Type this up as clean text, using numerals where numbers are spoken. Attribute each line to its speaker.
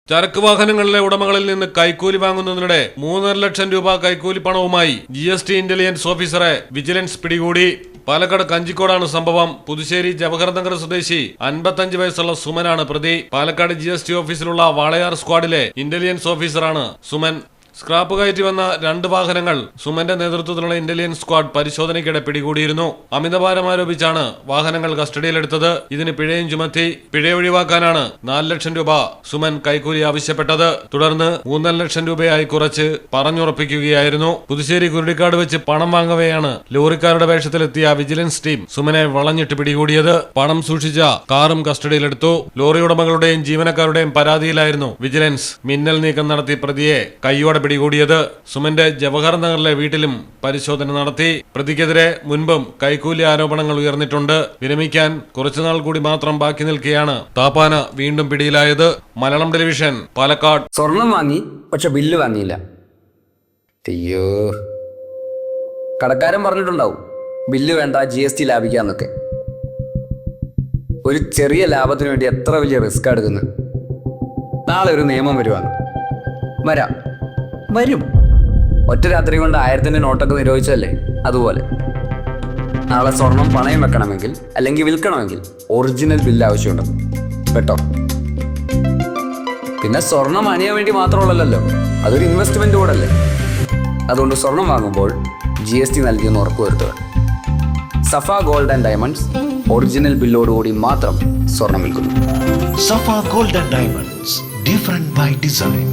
Speaker 1: ചരക്ക് വാഹനങ്ങളിലെ ഉടമകളിൽ നിന്ന് കൈക്കൂലി വാങ്ങുന്നതിനിടെ 3.5 ലക്ഷം രൂപ കൈക്കൂലി പണവുമായി GST ഇന്റലിജൻസ് ഓഫീസറെ വിജിലൻസ് പിടികൂടി. പാലക്കാട് കഞ്ചിക്കോടാണ് സംഭവം. പുതുശ്ശേരി ജവഹർ നഗർ സ്വദേശി 55 വയസ്സുള്ള സുമനാണ് പ്രതി. പാലക്കാട് GST ഓഫീസിലുള്ള വാളയാർ സ്ക്വാഡിലെ ഇന്റലിജൻസ് ഓഫീസറാണ് സുമൻ. സ്ക്രാപ്പ് കയറ്റി വന്ന 2 വാഹനങ്ങൾ സുമന്റെ നേതൃത്വത്തിലുള്ള ഇന്റലിജൻസ് സ്ക്വാഡ് പരിശോധനയ്ക്കിടെ പിടികൂടിയിരുന്നു. അമിതഭാരം ആരോപിച്ചാണ് വാഹനങ്ങൾ കസ്റ്റഡിയിലെടുത്തത്. ഇതിന് പിഴയും ചുമത്തി. പിഴ ഒഴിവാക്കാനാണ് 4 ലക്ഷം രൂപ സുമൻ കൈക്കൂലി ആവശ്യപ്പെട്ടത്. തുടർന്ന് 3.5 ലക്ഷം രൂപയായി കുറച്ച് പറഞ്ഞുറപ്പിക്കുകയായിരുന്നു. പുതുശ്ശേരി കുരുടിക്കാട് വെച്ച് പണം വാങ്ങവെയാണ് ലോറിക്കാരുടെ വേഷത്തിലെത്തിയ വിജിലൻസ് ടീം സുമനെ വളഞ്ഞിട്ട് പിടികൂടിയത്. പണം സൂക്ഷിച്ച കാറും കസ്റ്റഡിയിലെടുത്തു. ലോറി ഉടമകളുടെയും ജീവനക്കാരുടെയും പരാതിയിലായിരുന്നു വിജിലൻസ് മിന്നൽ നീക്കം നടത്തി പ്രതിയെ കൈയോടെ പിടികൂടിയത്. സുമന്റെ ജവഹർ നഗറിലെ വീട്ടിലും പരിശോധന നടത്തി. പ്രതിക്കെതിരെ മുൻപും കൈക്കൂലി ആരോപണങ്ങൾ ഉയർന്നിട്ടുണ്ട്. വിരമിക്കാൻ കുറച്ചുനാൾ കൂടി മാത്രം ബാക്കി നിൽക്കെയാണ് താപ്പാന വീണ്ടും പിടിയിലായത്. മലയാളം ടെലിവിഷൻ, പാലക്കാട്.
Speaker 2: സ്വർണം വാങ്ങി, പക്ഷെ ബില്ല് വാങ്ങിയില്ല. അയ്യോ, കടക്കാരൻ പറഞ്ഞിട്ടുണ്ടാവും ബില്ല് വേണ്ട, GST ലാഭിക്കാന്നൊക്കെ. ഒരു ചെറിയ ലാഭത്തിന് വേണ്ടി എത്ര വലിയ റിസ്ക് എടുക്കുന്നത്. നാളെ ഒരു നിയമം വരും. ഒറ്റ രാത്രി കൊണ്ട് 1000-ന്റെ നോട്ടൊക്കെ നിരോധിച്ചല്ലേ, അതുപോലെ നാളെ സ്വർണം പണയം വെക്കണമെങ്കിൽ അല്ലെങ്കിൽ വിൽക്കണമെങ്കിൽ ഒറിജിനൽ ബില്ല് ആവശ്യമുണ്ട് കേട്ടോ. പിന്നെ സ്വർണം അണിയാൻ വേണ്ടി മാത്രമുള്ളല്ലോ, അതൊരു ഇൻവെസ്റ്റ്മെന്റ് കൂടല്ലേ. അതുകൊണ്ട് സ്വർണം വാങ്ങുമ്പോൾ GST നൽകിയെന്ന് ഉറപ്പുവരുത്തുക. സഫ ഗോൾഡ് ആൻഡ് ഡയമണ്ട്സ് ഒറിജിനൽ ബില്ലോടുകൂടി മാത്രം സ്വർണം വിൽക്കുന്നു.
Speaker 3: Safa Gold and Diamonds, different by design.